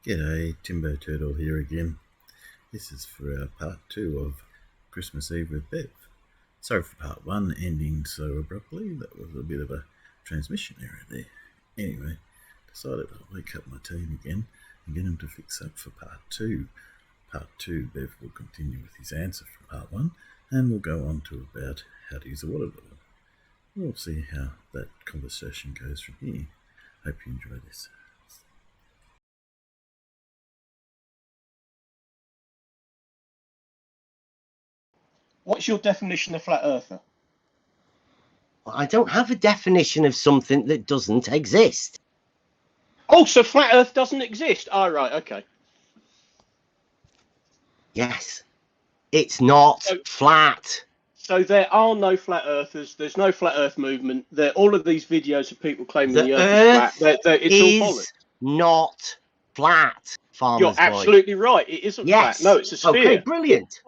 G'day, Timbo Turtle here again. This is for our part 2 of Christmas Eve with Bev. Sorry for part 1 ending so abruptly. That was a bit of a transmission error there. Anyway, decided I'll wake up my team again and get them to fix up for part 2. Part 2, Bev will continue with his answer from part 1 and we'll go on to about how to use a water bottle. We'll see how that conversation goes from here. Hope you enjoy this. What's your definition of flat earther? Well, I don't have a definition of something that doesn't exist. Oh, so flat earth doesn't exist? Oh, right, okay. Yes. It's not flat. So there are no flat earthers. There's no flat earth movement. All of these videos of people claiming the earth is flat. It's all bollocks. Not flat, Farmer's You're absolutely boy. right. It isn't Yes. flat. No, it's a sphere. Okay, brilliant.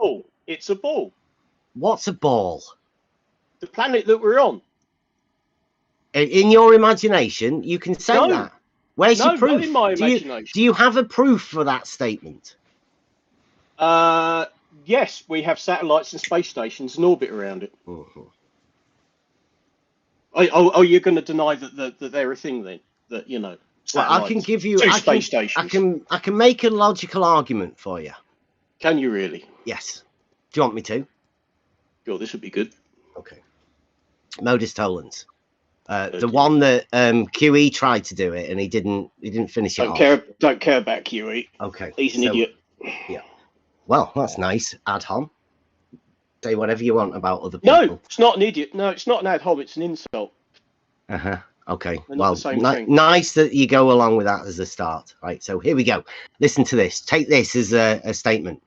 It's a ball. What's a ball? The planet that we're on. In your imagination, you can say that. Where's your proof? Not in my imagination. Do you have a proof for that statement? Yes, we have satellites and space stations in orbit around it. Mm-hmm. Oh, you're going to deny that they're a thing then? That, you know, well, I can give you space stations. I can make a logical argument for you. Can you really? Yes. Do you want me to? Sure, this would be good. Okay. Modus tollens. The one that QE tried to do it and he didn't finish it off. Don't care about QE. Okay. He's an idiot. Yeah. Well, that's nice. Ad hom. Say whatever you want about other people. No, it's not an idiot. No, it's not an ad hom. It's an insult. Okay. They're well, nice that you go along with that as a start. Right. So here we go. Listen to this. Take this as a statement.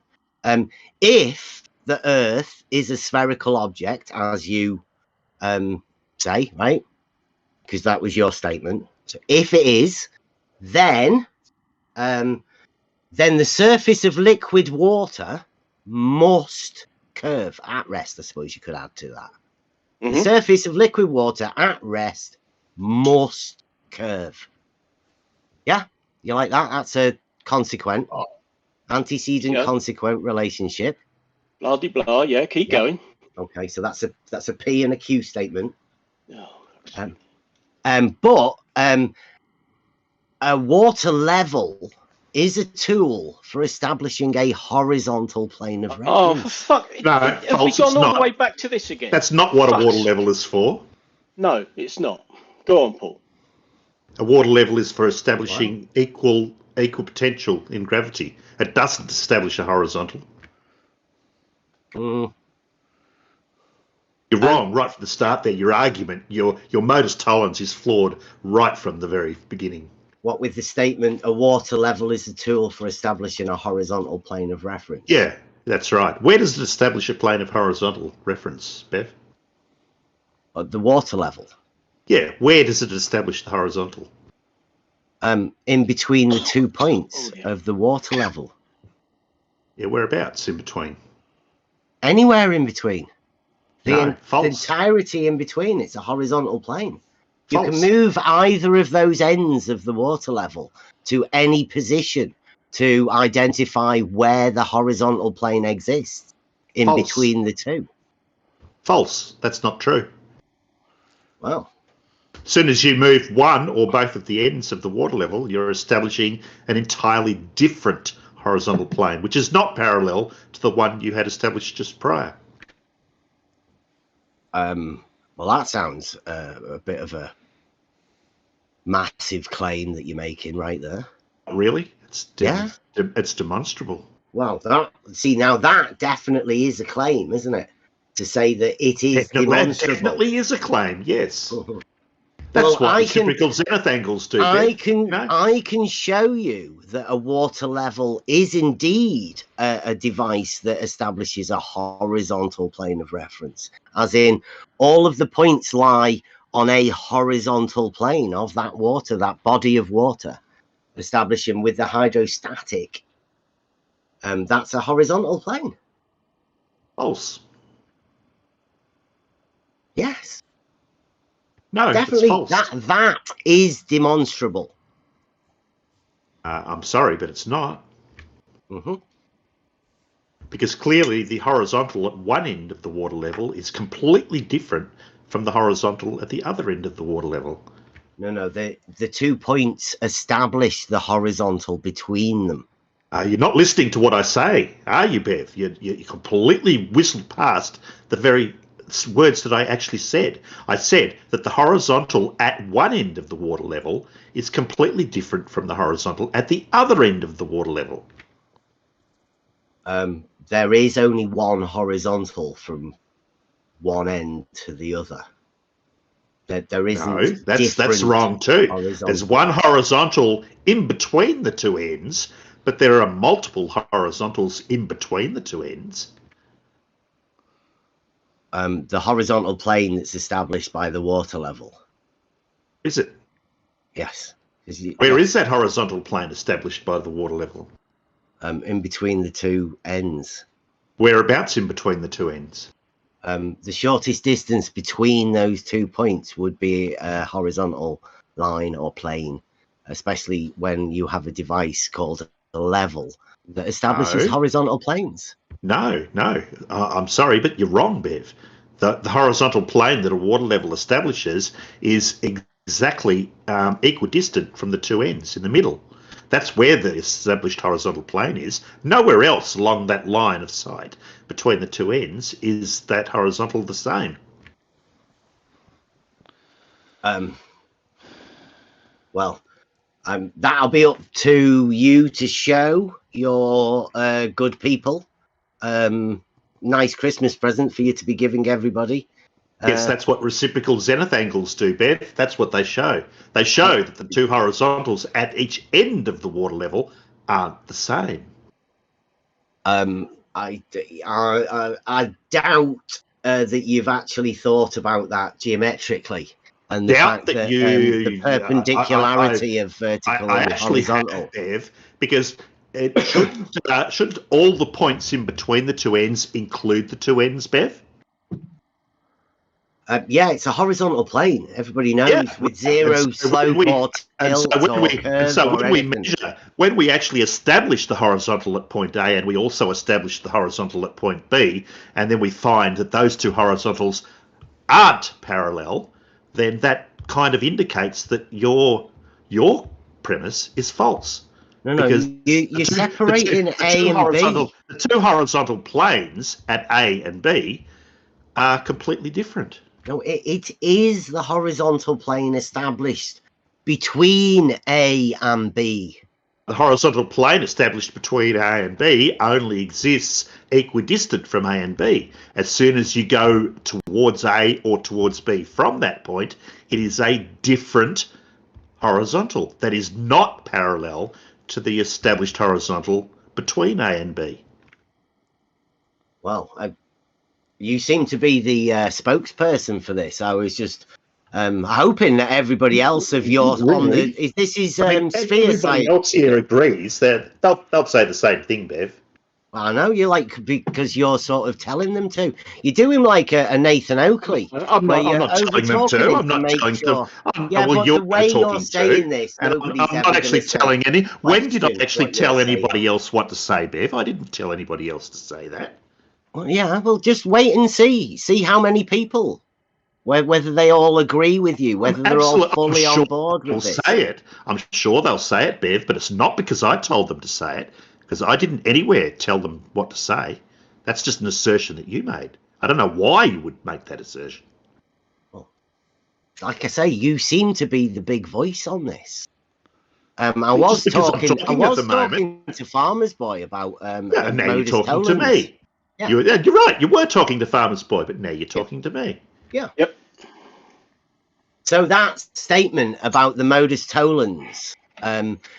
If the Earth is a spherical object, as you say, right? Because that was your statement. So if it is, then the surface of liquid water must curve at rest. I suppose you could add to that. Mm-hmm. The surface of liquid water at rest must curve. Yeah, you like that? That's a consequent, antecedent consequent relationship. Blah de blah. Yeah, keep going. Okay, so that's a P and a Q statement. Oh. But a water level is a tool for establishing a horizontal plane of reference. Oh, for fuck. No, have we gone all the way back to this again? That's not what a water level is for. No, it's not. Go on, Paul. A water level is for establishing equal potential in gravity. It doesn't establish a horizontal. You're wrong right from the start there. Your argument, your modus tollens is flawed right from the very beginning. What with the statement, a water level is a tool for establishing a horizontal plane of reference? Yeah, that's right. Where does it establish a plane of horizontal reference, Bev? The water level. Yeah, where does it establish the horizontal? In between the 2 points of the water level. Yeah, whereabouts in between? Anywhere in between. The false. entirety in between. It's a horizontal plane. False. You can move either of those ends of the water level to any position to identify where the horizontal plane exists in between the two. False. That's not true. Well. As soon as you move one or both of the ends of the water level, you're establishing an entirely different horizontal plane, which is not parallel to the one you had established just prior. Well, that sounds a bit of a massive claim that you're making right there. Really? It's demonstrable. Well, now that definitely is a claim, isn't it? To say that it is demonstrable. Definitely is a claim, yes. That's what the typical zenith angles do. I can show you that a water level is indeed a device that establishes a horizontal plane of reference, as in all of the points lie on a horizontal plane of that water, that body of water, establishing with the hydrostatic. That's a horizontal plane. False. Yes. No, definitely. it's false. That is demonstrable. I'm sorry, but it's not. Mm-hmm. Because clearly the horizontal at one end of the water level is completely different from the horizontal at the other end of the water level. No, the 2 points establish the horizontal between them. You're not listening to what I say, are you, Bev? You completely whistled past the very words that I actually said. I said that the horizontal at one end of the water level is completely different from the horizontal at the other end of the water level. There is only one horizontal from one end to the other. There isn't. No, that's wrong too. Horizontal. There's one horizontal in between the two ends, but there are multiple horizontals in between the two ends. The horizontal plane that's established by the water level. Is it? Yes. Where is that horizontal plane established by the water level? In between the two ends. Whereabouts in between the two ends? The shortest distance between those 2 points would be a horizontal line or plane, especially when you have a device called a level that establishes horizontal planes. No. I'm sorry, but you're wrong, Bev. The horizontal plane that a water level establishes is exactly equidistant from the two ends in the middle. That's where the established horizontal plane is. Nowhere else along that line of sight between the two ends is that horizontal the same. Well, that'll be up to you to show your good people. Nice Christmas present for you to be giving everybody. Yes, that's what reciprocal zenith angles do, Bev. That's what they show. They show that the two horizontals at each end of the water level aren't the same. I doubt that you've actually thought about that geometrically, and the fact that the perpendicularity of vertical and horizontal. Have, Bev, because it shouldn't all the points in between the two ends include the two ends, Bev? Yeah, it's a horizontal plane. Everybody knows, with zero slope or tilt or curve. So when we measure, when we actually establish the horizontal at point A, and we also establish the horizontal at point B, and then we find that those two horizontals aren't parallel, then that kind of indicates that your premise is false. No, because you're separating A and B. The two horizontal planes at A and B are completely different. No, it is the horizontal plane established between A and B. The horizontal plane established between A and B only exists equidistant from A and B. As soon as you go towards A or towards B from that point, it is a different horizontal that is not parallel to the established horizontal between A and B. Well, you seem to be the spokesperson for this. I was just hoping that everybody else of yours sphere science. Everybody else here agrees that they'll say the same thing, Bev. Well, I know you because you're sort of telling them to. You do him like a Nathan Oakley. I'm not telling them to. I'm not telling them. But the way you're saying this, I'm not actually telling any. When did I actually tell anybody else what to say, Bev? I didn't tell anybody else to say that. Well, yeah, well, just wait and see how many people, whether they all agree with you, whether they're all fully on board with it. Say it. I'm sure they'll say it, Bev, but it's not because I told them to say it, because I didn't anywhere tell them what to say. That's just an assertion that you made. I don't know why you would make that assertion. Well, like I say, you seem to be the big voice on this. I was talking to Farmer's Boy about and now you're talking to me. Yeah. You're right. You were talking to Farmer's Boy, but now you're talking to me. Yeah. Yep. So that statement about the modus tollens,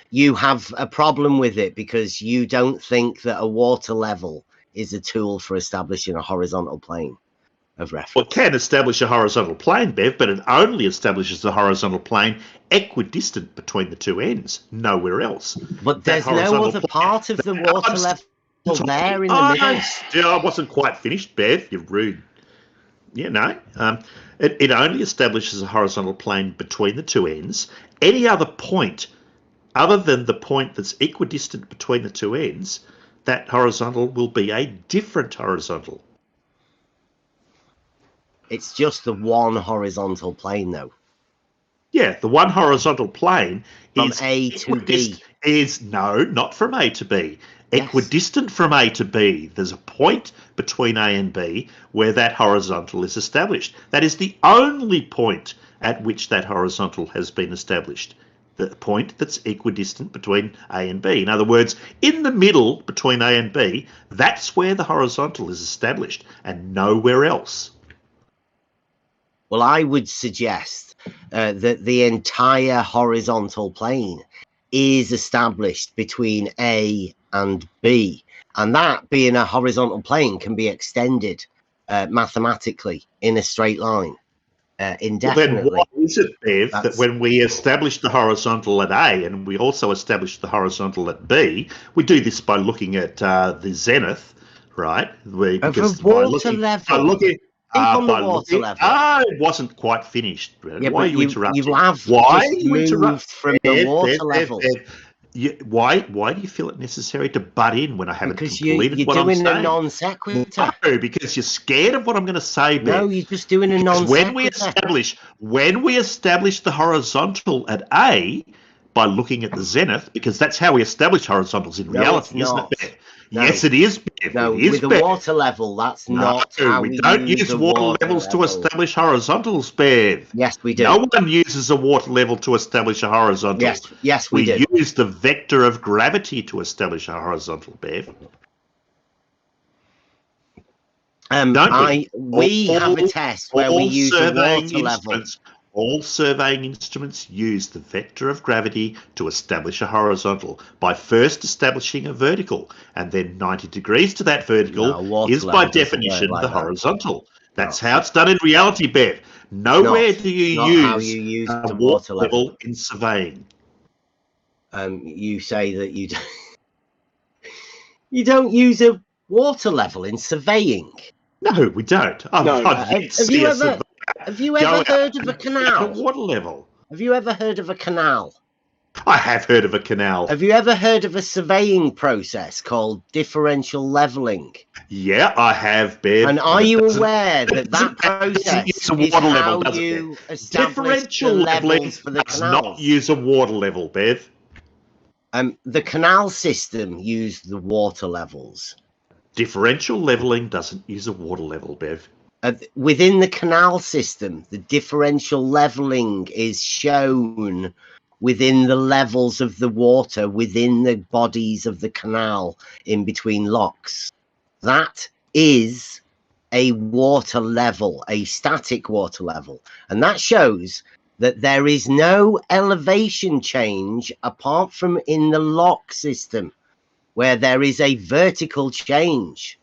you have a problem with it because you don't think that a water level is a tool for establishing a horizontal plane of reference. Well, it can establish a horizontal plane, Bev, but it only establishes the horizontal plane equidistant between the two ends, nowhere else. But there's no other part of the water level there in the middle. I wasn't quite finished, Bev. You're rude. Yeah, no. It only establishes a horizontal plane between the two ends. Any other point other than the point that's equidistant between the two ends, that horizontal will be a different horizontal. It's just the one horizontal plane, though. Yeah, the one horizontal plane From is A to B. No, not from A to B. Yes. Equidistant from A to B. There's a point between A and B where that horizontal is established. That is the only point at which that horizontal has been established. The point that's equidistant between A and B. In other words, in the middle between A and B, that's where the horizontal is established and nowhere else. Well, I would suggest that the entire horizontal plane is established between A and B. And that, being a horizontal plane, can be extended mathematically in a straight line indefinitely. Well, then why is it, Bev, that when we establish the horizontal at A and we also establish the horizontal at B, we do this by looking at the zenith, right? Of a water level. On the water level. It wasn't quite finished. Yeah, why are you interrupting? Why you interrupt from the water level? Why do you feel it necessary to butt in when I haven't completed what I'm saying? Because you're doing a non sequitur. No, because you're scared of what I'm going to say, Ben. No, you're just doing a non sequitur. When we establish the horizontal at A by looking at the zenith, because that's how we establish horizontals in reality, isn't it, Ben? No. Yes, it is, Bev. No, with the water level, that's not how we don't use water levels to establish horizontals, Bev. Yes, we do. No one uses a water level to establish a horizontal. Yes, we do. We use the vector of gravity to establish a horizontal, Bev. We have a test where we use a water level. All surveying instruments use the vector of gravity to establish a horizontal by first establishing a vertical, and then 90 degrees to that vertical is by definition the horizontal. That's how it's done in reality, Bev. Nowhere do you use a water level in surveying. You say that you don't, you don't use a water level in surveying. No, we don't. Have you ever heard of a canal? Water level. Have you ever heard of a canal? I have heard of a canal. Have you ever heard of a surveying process called differential levelling? Yeah, I have, Bev. And are you aware that process is how you establish the levels for the canals? Does not use a water level, Bev. The canal system used the water levels. Differential levelling doesn't use a water level, Bev. Within the canal system, the differential levelling is shown within the levels of the water within the bodies of the canal in between locks. That is a water level, a static water level. And that shows that there is no elevation change apart from in the lock system, where there is a vertical change.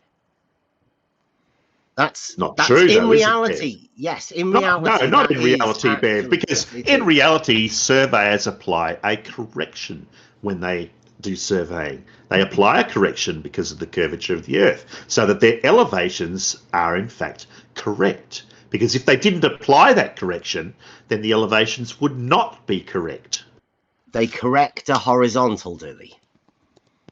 That's true. In reality, yes. In reality, no, not in reality, Bev. Because in reality, surveyors apply a correction when they do surveying. They apply a correction because of the curvature of the Earth, so that their elevations are in fact correct. Because if they didn't apply that correction, then the elevations would not be correct. They correct a horizontal, do they?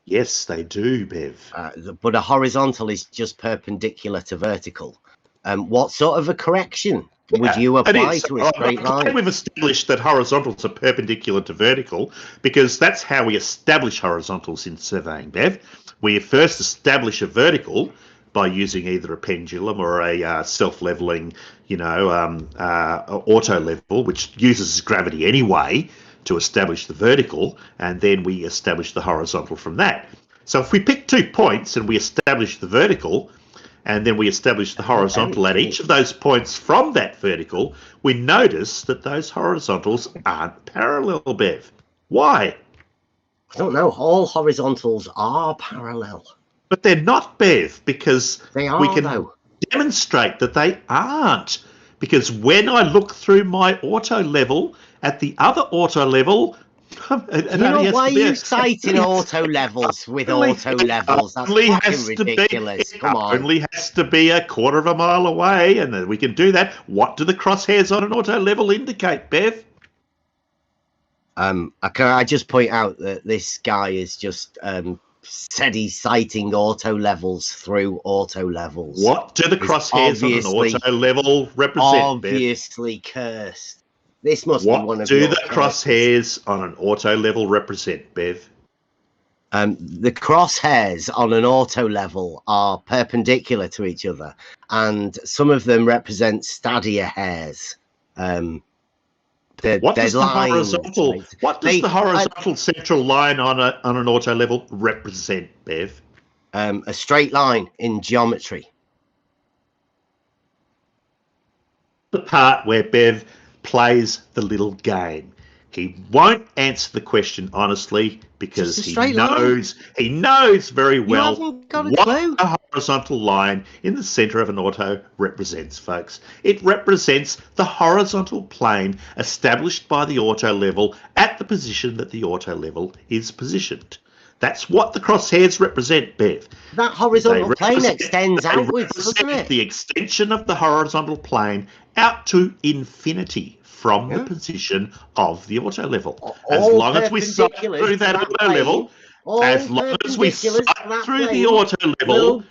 Yes, they do, Bev. But a horizontal is just perpendicular to vertical. What sort of a correction would you apply to a straight line? We've established that horizontals are perpendicular to vertical because that's how we establish horizontals in surveying, Bev. We first establish a vertical by using either a pendulum or a self-leveling, auto level, which uses gravity anyway, to establish the vertical, and then we establish the horizontal from that. So if we pick 2 points and we establish the vertical, and then we establish the horizontal at each of those points from that vertical, we notice that those horizontals aren't parallel, Bev. Why? I don't know. All horizontals are parallel. But they're not, Bev, because we can demonstrate that they aren't. Because when I look through my auto level at the other auto level, why are you citing auto levels with auto levels? That's fucking ridiculous. Come on. It only has to be a quarter of a mile away, and then we can do that. What do the crosshairs on an auto level indicate, Bev? I just point out that this guy is just said he's citing auto levels through auto levels. What do the crosshairs on an auto level represent, Bev? Obviously cursed. This must be one What of do your the curses. crosshairs on an auto level represent, Bev? The crosshairs on an auto level are perpendicular to each other, and some of them represent stadia hairs. What does the horizontal central line on an auto level represent, Bev? A straight line in geometry. The part where Bev plays the little game. He won't answer the question honestly because he knows very well what a horizontal line in the center of an auto represents, folks. It represents the horizontal plane established by the auto level at the position that the auto level is positioned. That's what the crosshairs represent, Bev. That horizontal plane extends outwards, doesn't it? The extension of the horizontal plane out to infinity from the position of the auto level. As long as we sight through that auto level, as long as we sight through the auto level,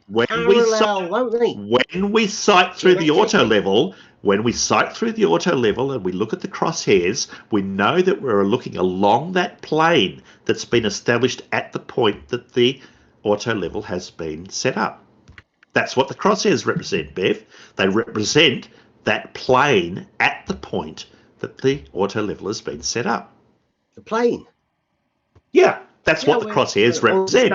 when we sight through the auto level, when we sight through the auto level and we look at the crosshairs, we know that we're looking along that plane that's been established at the point that the auto level has been set up. That's what the crosshairs represent, Bev. They represent that plane at the point that the auto level has been set up. The plane? Yeah, that's what the crosshairs represent.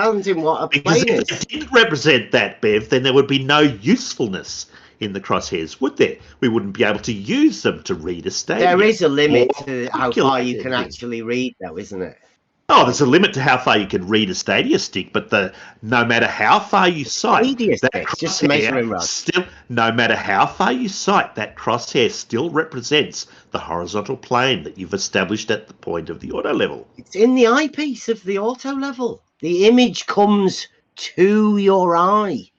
Because if they didn't represent that, Bev, then there would be no usefulness in the crosshairs, would there? We wouldn't be able to use them to read a stadia. There is a limit to how far you can actually read, though, isn't it? Oh, there's a limit to how far you can read a stadia stick, but no matter how far you sight that crosshair, no matter how far you sight, that crosshair still represents the horizontal plane that you've established at the point of the auto level. It's in the eyepiece of the auto level. The image comes to your eye.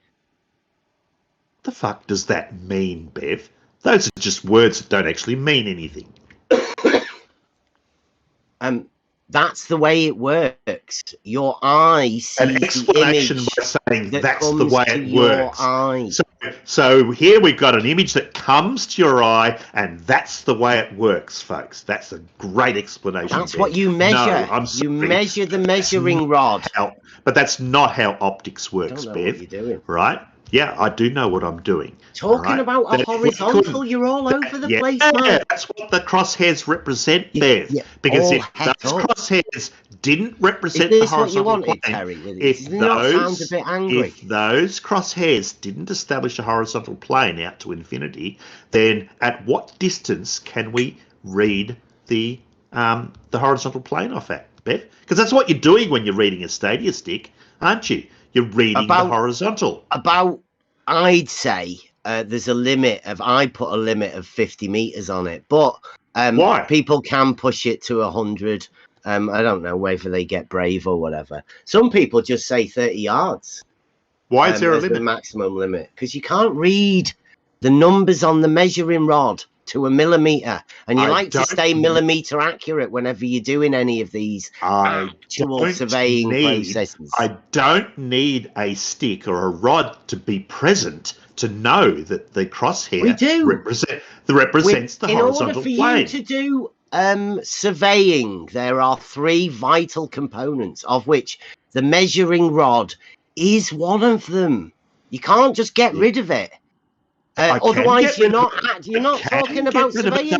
The fuck does that mean, Bev? Those are just words that don't actually mean anything. That's the way it works. Your eye sees an explanation the image by saying that's the way it works. So here we've got an image that comes to your eye, and that's the way it works, folks. That's a great explanation. That's what you measure. You measure the measuring rod. But that's not how optics works, Bev. What you're doing. Right? Yeah, I do know what I'm doing. Talking about a horizontal, you're all over the place, man. That's what the crosshairs represent, Bev. Because if those crosshairs didn't represent the horizontal plane, if those crosshairs didn't establish a horizontal plane out to infinity, then at what distance can we read the horizontal plane off at, Bev? Because that's what you're doing when you're reading a stadia stick, aren't you? You're reading the horizontal. I'd say there's a limit of, I put a limit of 50 meters on it, but why? People can push it to 100. I don't know whether they get brave or whatever. Some people just say 30 yards. Why is there a limit? The maximum limit, because you can't read the numbers on the measuring rod to a millimeter, and you like to stay millimeter accurate whenever you're doing any of these actual surveying processes. I don't need a stick or a rod to be present to know that the crosshair represents the horizontal plane. In order for you to do surveying, there are three vital components, of which the measuring rod is one of them. You can't just get rid of it. Otherwise, you're not talking about surveying.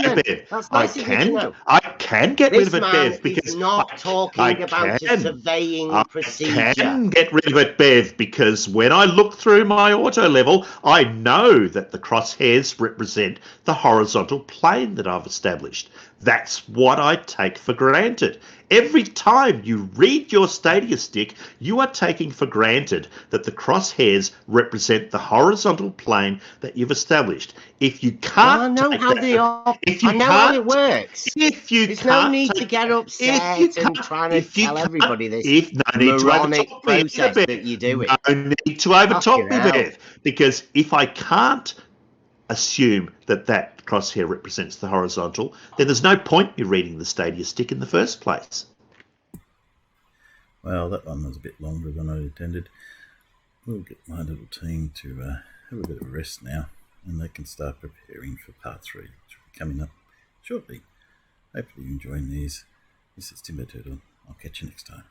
That's nice of you to know. I can get rid of it, Bev, because he's not talking about a surveying procedure. I can get rid of it, Bev, because when I look through my auto level, I know that the crosshairs represent the horizontal plane that I've established. That's what I take for granted. Every time you read your stadia stick, you are taking for granted that the crosshairs represent the horizontal plane that you've established. If you can't, I know how it works. There's no need to get upset and trying to tell everybody this moronic process that you're doing. No need to overtalk me, Bev, because if I can't assume that that crosshair represents the horizontal, then there's no point in reading the stadia stick in the first place. Well, that one was a bit longer than I intended. We'll get my little team to have a bit of a rest now, and they can start preparing for part 3, which will be coming up shortly. Hopefully you're enjoying these. This is Timber Turtle. I'll catch you next time.